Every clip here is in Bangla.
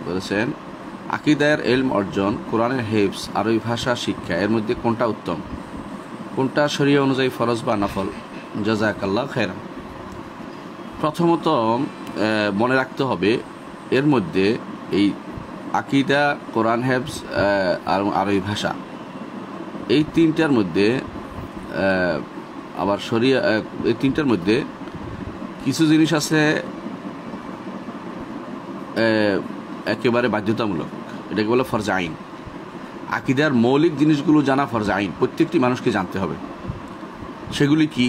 বলেছেন আকীদার ইলম অর্জন, কোরআনের হিফজ, আরবি ভাষা শিক্ষা, এর মধ্যে কোনটা উত্তম, কোনটা শরীয়ত অনুযায়ী ফরজ বা নফল? জাযাকাল্লাহ খায়রান। প্রথমত মনে রাখতে হবে এর মধ্যে এই আকীদা, কোরআন হিফজ আর আরবি ভাষা, এই তিনটার মধ্যে আবার শরিয়া, এই তিনটার মধ্যে কিছু জিনিস আছে একেবারে বাধ্যতামূলক, এটাকে বলে ফরজ আইন। আকীদার মৌলিক জিনিসগুলো জানা ফরজ আইন, প্রত্যেকটি মানুষকে জানতে হবে। সেগুলি কি?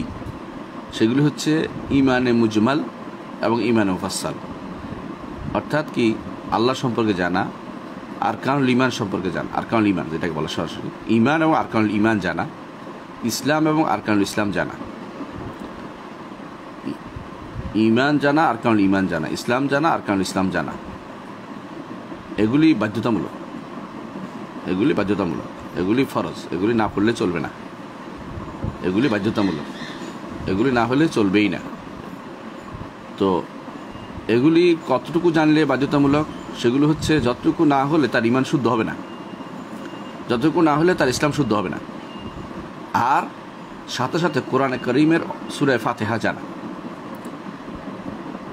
সেগুলি হচ্ছে ঈমানে মুজমাল এবং ঈমানে মুফাসসাল, অর্থাৎ কি আল্লাহ সম্পর্কে জানা, আরকানুল ঈমান সম্পর্কে জানা, আরকানুল ঈমান যেটাকে বলা সরাসরি ঈমান এবং আরকানুল ঈমান জানা, ইসলাম এবং আরকানুল ইসলাম জানা, ঈমান জানা, আরকানুল ঈমান জানা, ইসলাম জানা, আরকানুল ইসলাম জানা, এগুলি বাধ্যতামূলক, এগুলি বাধ্যতামূলক, এগুলি ফরজ, এগুলি না পড়লে চলবে না, এগুলি বাধ্যতামূলক, এগুলি না হলে চলবেই না। তো এগুলি কতটুকু জানলে বাধ্যতামূলক? সেগুলো হচ্ছে যতটুকু না হলে তার ঈমান শুদ্ধ হবে না, যতটুকু না হলে তার ইসলাম শুদ্ধ হবে না। আর সাথে সাথে কোরআনে কারীমের সূরা ফাতিহা জানা,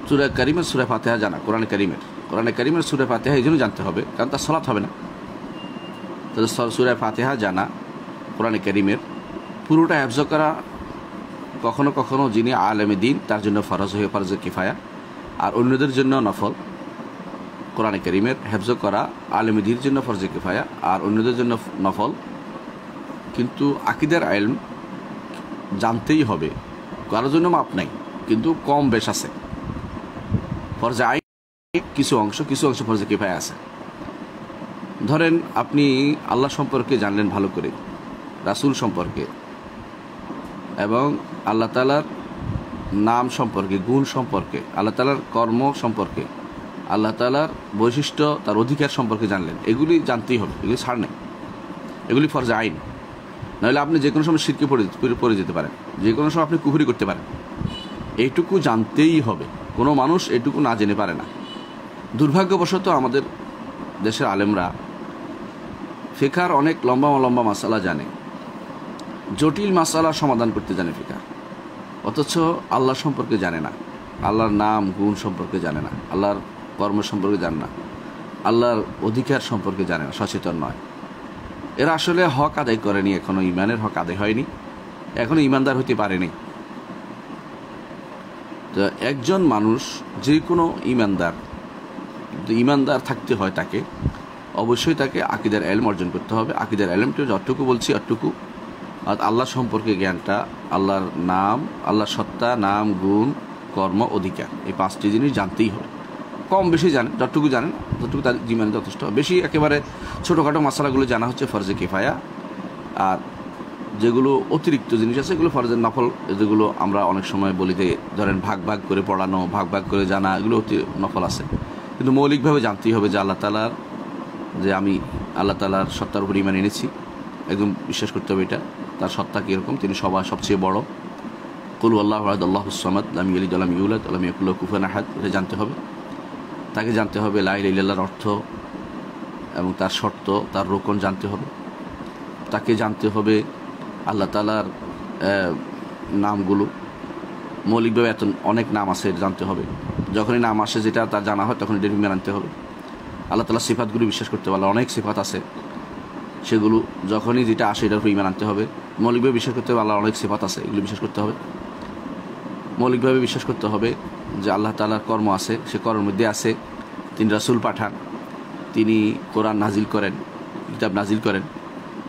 সূরা কারীমের সূরা ফাতিহা জানা, কোরআনে কারীমের সূরা ফাতিহা এই জন্য জানতে হবে কারণ তার সালাত হবে না। তাহলে সূরা ফাতিহা জানা, কোরআনে কারীমের পুরোটা হিফজ করা কখনো কখনো যিনি আলেমে দ্বীন তার জন্য ফরজ হয়ে ফরজে কিফায়া, আর অন্যদের জন্য নফল। কোরআনে কারীমের হিফজ করা আলেমে দ্বীনের জন্য ফরজে কিফায়া আর অন্যদের জন্য নফল। কিন্তু আকীদার ইলম জানতেই হবে, কারোর জন্য মাপ নাই, কিন্তু কম বেশ আছে। ফরজে আইন কিছু অংশ ফরজে কিফায়া আছে। ধরেন আপনি আল্লাহ সম্পর্কে জানলেন ভালো করে, রাসূল সম্পর্কে এবং আল্লাহ তাআলার নাম সম্পর্কে, গুণ সম্পর্কে, আল্লাহ তাআলার কর্ম সম্পর্কে, আল্লাহ তাআলার বৈশিষ্ট্য, তার অধিকার সম্পর্কে জানলেন। এগুলি জানতেই হবে, এগুলি ছাড় নেই, এগুলি ফরজে আইন। নাহলে আপনি যে কোনো সময় শিরকে পড়ে যেতে পারেন, যে কোনো সময় আপনি কুফরি করতে পারেন। এইটুকু জানতেই হবে, কোনো মানুষ এটুকু না জেনে পারে না। দুর্ভাগ্যবশত আমাদের দেশের আলেমরা ফিকহার অনেক লম্বা লম্বা মাসালা জানে, জটিল মাসালা সমাধান করতে জানে ফিকহার, অথচ আল্লাহ সম্পর্কে জানে না, আল্লাহর নাম গুণ সম্পর্কে জানে না, আল্লাহর কর্ম সম্পর্কে জানে না, আল্লাহর অধিকার সম্পর্কে জানে না, সচেতন নয়। এরা আসলে হক আদায় করেনি, এখনো ঈমানের হক আদায় হয়নি, এখনো ঈমানদার হতে পারেনি। তো একজন মানুষ যে কোনো ঈমানদার থাকতে হয়, তাকে অবশ্যই তাকে আকীদার ইলম অর্জন করতে হবে। আকীদার ইলমটা যতটুকু বলছি অতটুকু, আর আল্লাহ সম্পর্কে জ্ঞানটা, আল্লাহর নাম, আল্লাহর সত্তা, নাম, গুণ, কর্ম, অধিকার, এই পাঁচটি জিনিস জানতেই হবে। কম বেশি জানেন, যতটুকু জানেন ততটুকু তার জীবনে যথেষ্ট। বেশি একেবারে ছোটোখাটো মশালাগুলো জানা হচ্ছে ফরজে কিফায়া, আর যেগুলো অতিরিক্ত জিনিস আছে এগুলো ফরজের নফল, যেগুলো আমরা অনেক সময় বলি যে ধরেন ভাগ ভাগ করে পড়ানো, ভাগ ভাগ করে জানা, এগুলো অতি নফল আছে। কিন্তু মৌলিকভাবে জানতেই হবে যে আল্লাহ তাআলার, যে আমি আল্লাহ তাআলার সত্তার উপর ঈমান এনেছি, একদম বিশ্বাস করতে হবে এটা, তার সত্তা কীরকম, তিনি সবচেয়ে বড়। কুল আল্লাহু আহাদ আল্লাহুস সামাদ লাম ইয়ালিদ ওয়া লাম ইউলাদ ওয়া লাম ইয়াকুল লাহু কুফুয়ান আহাদ, এটা জানতে হবে। তাকে জানতে হবে লা ইলাহা ইল্লাল্লাহর অর্থ এবং তার শর্ত, তার রোকন জানতে হবে। তাকে জানতে হবে আল্লাহ তাআলার নামগুলো, মৌলিকভাবে এত অনেক নাম আছে এটা জানতে হবে। যখনই নাম আসে যেটা তার জানা হয় তখন এটা ঈমান আনতে হবে। আল্লাহ তাআলার সিফাতগুলো বিশ্বাস করতে হবে, আল্লাহর অনেক সিফাত আছে, সেগুলো যখনই যেটা আসে এটার উপর ঈমান আনতে হবে। মৌলিকভাবে বিশ্বাস করতে হবে আল্লাহর অনেক সিফাত আছে, এগুলো বিশ্বাস করতে হবে। মৌলিকভাবে বিশ্বাস করতে হবে যে আল্লাহ তাআলার কর্ম আছে, সে কর্মের মধ্যে আছে তিনি রাসূল পাঠান, তিনি কোরআন নাজিল করেন, কিতাব নাজিল করেন,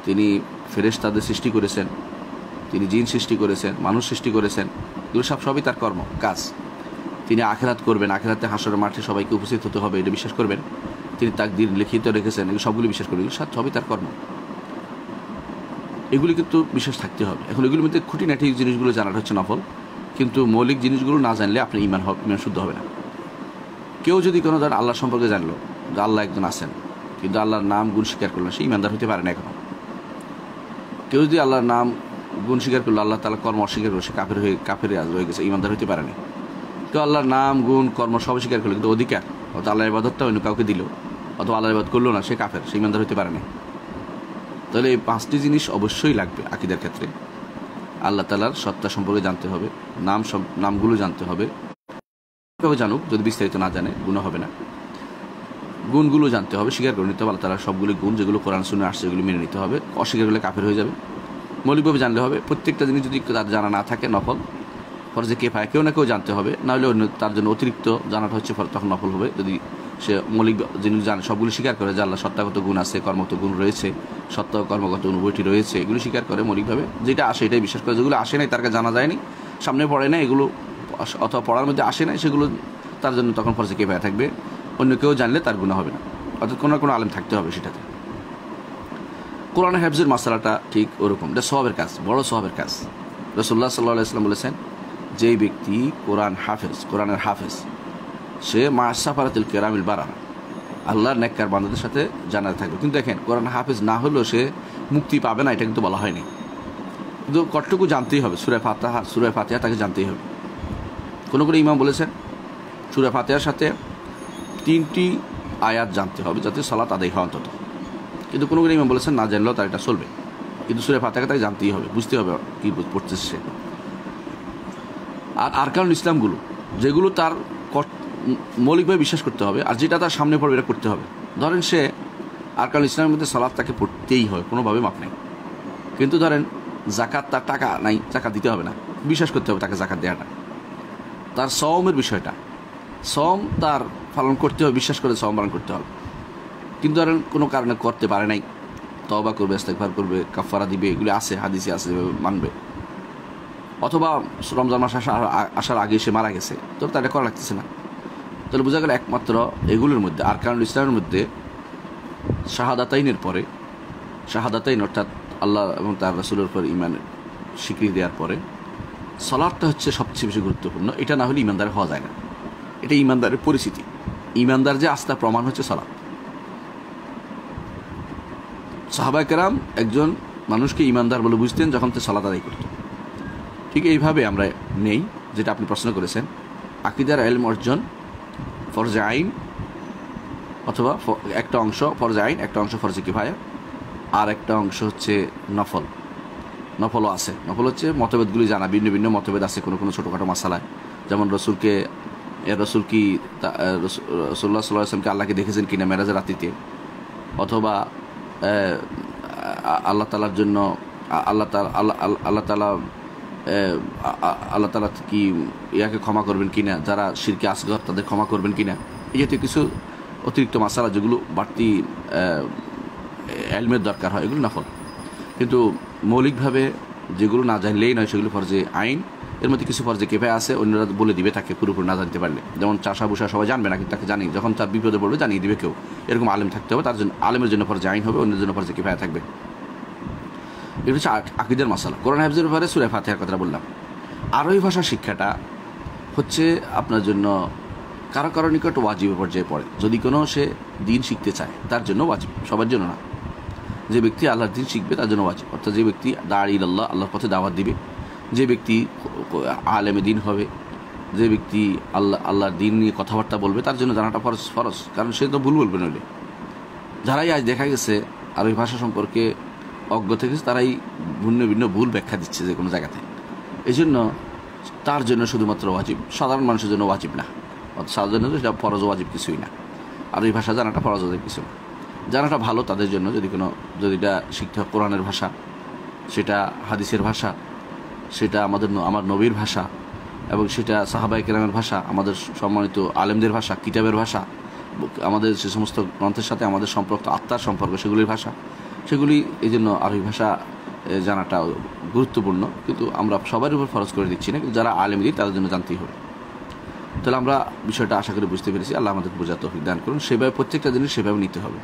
তিনি ফেরেশতাদের সৃষ্টি করেছেন, তিনি জিন সৃষ্টি করেছেন, মানুষ সৃষ্টি করেছেন, এগুলো সবই তার কর্ম কাজ। তিনি আখিরাত করবেন, আখিরাতে হাসরের মাঠে সবাইকে উপস্থিত হতে হবে, এটা বিশ্বাস করবেন। তিনি তাকদীর লিখিত রেখেছেন, এগুলো সবগুলো বিশ্বাস করবেন, এগুলো সবই তার কর্ম। এগুলি কিন্তু বিশ্বাস থাকতে হবে। এখন এগুলির মধ্যে খুঁটিনাটি জিনিসগুলো জানাটা হচ্ছে নফল, কিন্তু মৌলিক জিনিসগুলো না জানলে আপনার ঈমান শুদ্ধ হবে না। কেউ যদি কোনো ধরেন আল্লাহ সম্পর্কে জানলো যে আল্লাহ একজন আছেন, কিন্তু আল্লাহর নাম গুণ স্বীকার করলো, সে ঈমানদার হতে পারে না এখনো। কেউ যদি আল্লাহর নাম গুণ স্বীকার করলো, আল্লাহ তাআলার কর্ম অস্বীকার করলো, সে কাফের হয়ে গেছে, ঈমানদার হতে পারে না। কেউ আল্লাহর নাম গুণ কর্ম সব স্বীকার করলো, কিন্তু অথবা আল্লাহর ইবাদতটা অন্য কাউকে দিল অথবা আল্লাহর ইবাদত করলো না, সে কাফের, সে ইমানদার হতে পারে না। তাহলে এই 5টি জিনিস অবশ্যই লাগবে আকিদার ক্ষেত্রে। আল্লাহ তাআলার সত্তা সম্পর্কে জানতে হবে, নামগুলো জানতে হবে, জানুক, যদি বিস্তারিত না জানে গুনাহ হবে না। গুণগুলো জানতে হবে, স্বীকার করে নিতে হবে আল্লাহ তাআলার সবগুলি গুণ, যেগুলো কোরআন সুন্নাহ আসছে এগুলো মেনে নিতে হবে। অস্বীকার করলে কাফের হয়ে যাবে। মৌলিকভাবে জানলে হবে। প্রত্যেকটা জিনিস যদি তার জানা না থাকে নফল, ফরজে কিফায়া, কেউ না কেউ জানতে হবে, নাহলে অন্য তার জন্য অতিরিক্ত জানাটা হচ্ছে তখন নফল হবে। যদি সে মৌলিক জিনিস জানে, সবগুলো স্বীকার করে যে আল্লাহ সত্তাগত গুণ আছে, কর্মগত গুণ রয়েছে, সত্তা ও কর্মগত অনুভূতি রয়েছে, এগুলো স্বীকার করে মৌলিকভাবে, যেটা আসে এটাই বিশ্বাস করে। যেগুলো আসে নাই, তার কাছে জানা যায়নি, সামনে পড়ে না এগুলো, অথবা পড়ার মধ্যে আসে নাই, সেগুলো তার জন্য তখন ফরজে কিফায়া থাকবে। অন্য কেউ জানলে তার গুনাহ হবে না, অর্থাৎ কোনো না কোনো আলেম থাকতে হবে সেটাতে। কোরআন হাফজের মাসালাটা ঠিক ওরকম, এটা সওয়াবের কাজ, বড় সওয়াবের কাজ। রাসূলুল্লাহ সাল্লাল্লাহু আলাইহি ওয়াসাল্লাম বলেছেন, যেই ব্যক্তি কোরআনের হাফেজ, সে মা সাফারাতুল কিরামিল বারারা, আল্লাহর নেককার বান্দাদের সাথে জান্নাতে থাকবে। কিন্তু দেখেন, কোরআন হাফেজ না হলেও সে মুক্তি পাবে না, এটা কিন্তু বলা হয়নি। কিন্তু কতটুকু জানতেই হবে, সূরা ফাতিহা তাকে জানতেই হবে। কোনো ইমাম বলেছেন সূরা ফাতিহার সাথে 3টি আয়াত জানতে হবে যাতে সালাত আদায় হয় অন্তত। কিন্তু কোনো ইমাম বলেছেন না জানলেও তার এটা চলবে, কিন্তু সূরা ফাতিহা তাকে জানতেই হবে, বুঝতে হবে কী পড়তেছে সে। আর আরকানুল ইসলামগুলো, যেগুলো তার মৌলিকভাবে বিশ্বাস করতে হবে, আর যেটা তার সামনে পড়বে এটা করতে হবে। ধরেন সে আরকানুল ইসলামের মধ্যে সালাত তাকে পড়তেই হয়, কোনোভাবে মাপ নেই। কিন্তু ধরেন জাকাত, তার টাকা নাই, জাকাত দিতে হবে না, বিশ্বাস করতে হবে তাকে জাকাত দেওয়াটা। তার সওমের বিষয়টা, সওম তার পালন করতে হবে, বিশ্বাস করে সওম পালন করতে হবে। কিন্তু ধরেন কোনো কারণে করতে পারে নাই, তওবা করবে, ইস্তেগফার করবে, কাফারা দিবে, এগুলি আছে, হাদিসে আছে, মানবে। অথবা রমজান মাস আসার আগে সে মারা গেছে, তো তার এটা করা লাগতেছে না। তাহলে বোঝা গেল একমাত্র এগুলোর মধ্যে, আরকানুল ইসলামের মধ্যে শাহাদাতাইনের পরে, শাহাদাতাইন অর্থাৎ আল্লাহ এবং তার রাসূলের উপর ঈমানের স্বীকৃতি দেওয়ার পরে সালাতটা হচ্ছে সবচেয়ে বেশি গুরুত্বপূর্ণ। এটা না হলে ঈমানদার হওয়া যায় না, এটা ঈমানদারের পরিচিতি। ঈমানদার যে আস্থা প্রমাণ হচ্ছে সালাত। সাহাবায়ে কেরাম একজন মানুষকে ঈমানদার বলে বুঝতেন যখন সে সালাত আদায় করত। ঠিক এইভাবে আমরা নেই, যেটা আপনি প্রশ্ন করেছেন, আকীদার ইলম অর্জন ফরজে আইন, অথবা একটা অংশ ফরজে আইন, একটা অংশ ফরজে কিফায়া, আর একটা অংশ হচ্ছে নফলও আছে। নফল হচ্ছে মতভেদগুলি জানা, ভিন্ন ভিন্ন মতভেদ আছে কোনো ছোটোখাটো মাসালায়। যেমন রসুল কি রাসূলুল্লাহ সাল্লাল্লাহু আলাইহি ওয়াসাল্লামকে আল্লাহকে দেখেছেন কিনা মেরাজের রাত্রিতে, অথবা আল্লাহ তাআলার জন্য আল্লাহ তাআলা কি ইয়াকে ক্ষমা করবেন কিনা, যারা শিরকে আসগর তাদের ক্ষমা করবেন কিনা, এই জাতীয় কিছু অতিরিক্ত মাসালা যেগুলো বাড়তি ইলমের দরকার হয়, এগুলো নফল। কিন্তু মৌলিকভাবে যেগুলো না জানলেই নয়, সেগুলো ফরজে আইন। এর মধ্যে কিছু ফরজে কিফায়া আছে, অন্যরা বলে দিবে তাকে পুরোপুরি না জানতে পারলে। যেমন চাষা বুসা সবাই জানবে না, কিন্তু তাকে জানি, যখন তার বিপদে পড়বে জানিয়ে দিবে কেউ, এরকম আলেম থাকতে হবে। তার জন্য আলেমের জন্য ফরজে আইন হবে, অন্যের জন্য ফরজে কিফায়া থাকবে। এটা হচ্ছে আকীদার মাসালা। কোরআন হাফেজের ব্যাপারে সূরা ফাতিহার কথা বললাম। আরবি ভাষা শিক্ষাটা হচ্ছে আপনার জন্য কারো নিকট ওয়াজিব পর্যায়ে পড়ে। যদি কোনো সে দিন শিখতে চায় তার জন্য ওয়াজিব, সবার জন্য না। যে ব্যক্তি আল্লাহর দিন শিখবে তার জন্য ওয়াজিব, অর্থাৎ যে ব্যক্তি দাঁড়ি ইলাল্লাহ, আল্লাহর পথে দাওয়াত দিবে, যে ব্যক্তি আলেমে দিন হবে, যে ব্যক্তি আল্লাহর দিন নিয়ে কথাবার্তা বলবে, তার জন্য জানাটা ফরজ। কারণ সে তো ভুল বলবে নইলে। যারাই আজ দেখা গেছে আরবি ভাষা সম্পর্কে অজ্ঞ থেকে, তারাই ভিন্ন ভিন্ন ভুল ব্যাখ্যা দিচ্ছে যে কোনো জায়গাতে। এই জন্য তার জন্য শুধুমাত্র ওয়াজিব, সাধারণ মানুষের জন্য ওয়াজিব না। সাধারণ জন্য সেটা ফরজ ওয়াজিব কিছুই না। আরবি ভাষা জানাটা ফরজ ওয়াজিব কিছু না। জানাটা ভালো তাদের জন্য, যদি এটা শিখতে হয় কোরআনের ভাষা, সেটা হাদিসের ভাষা, সেটা আমার নবীর ভাষা, এবং সেটা সাহাবায়ে কেরামের ভাষা, আমাদের সম্মানিত আলেমদের ভাষা, কিতাবের ভাষা, আমাদের সে সমস্ত গ্রন্থের সাথে আমাদের সম্পর্ক, আত্মার সম্পর্ক, সেগুলির ভাষা, সেগুলি এই জন্য আরবি ভাষা জানাটা গুরুত্বপূর্ণ। কিন্তু আমরা সবার উপর ফরজ করে দিচ্ছি না, কিন্তু যারা আলেম দিই তাদের জন্য জানতেই হবে। তাহলে আমরা বিষয়টা আশা করি বুঝতে পেরেছি। আল্লাহ আমাদের বোঝার তৌফিক দান করুন। সেভাবে প্রত্যেকটা জিনিস সেভাবে নিতে হবে।